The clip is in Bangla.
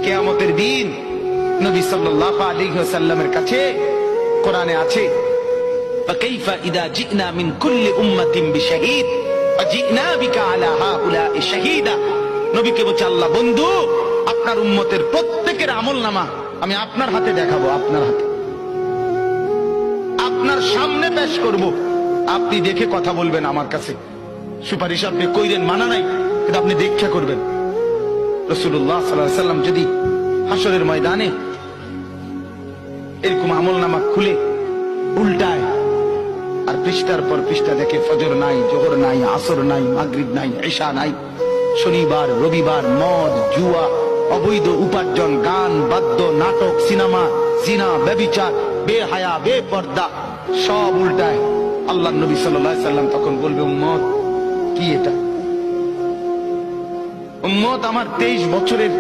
কিয়ামতের দিন নবী সাল্লাল্লাহু আলাইহি ওয়াসাল্লামের কাছে কোরআনে আছে, ফাকাইফা ইদা জিনা মিন কুল্লি উম্মাতিন বিশাহীদ ওয়াজিনা বিকা আলা হাউলাঈ শাহীদা। নবীকে বলছে আল্লাহ, বন্ধু আপনার উম্মতের প্রত্যেকের আমলনামা আমি আপনার হাতে দেখাবো, আপনার হাতে, আপনার সামনে পেশ করব, আপনি দেখে কথা বলবেন আমার কাছে। সুপারিশ আপনি কইরেন, মানা নাই, কিন্তু আপনি দেখা করবেন। রাসূলুল্লাহ সাল্লাল্লাহু আলাইহি ওয়াসাল্লাম যদি হাসরের ময়দানে এরকম আমলনামা খুলে উল্টায় আর পৃষ্ঠার পর পৃষ্ঠা দেখে ফজর নাই, জোহর নাই, আসর নাই, মাগরিব নাই, ইশা নাই, শনিবার রবিবার, মদ জুয়া, অবৈধ উপার্জন, গান বাদ্য, নাটক, সিনেমা, জিনা, ব্যভিচার, বেহায়া, বেপর্দা সব উল্টায়। আল্লাহর নবী সাল্লাল্লাহু আলাইহি ওয়াসাল্লাম তখন বলবে, উম্মত কি এটা? উম্মত আমার 23 বছরের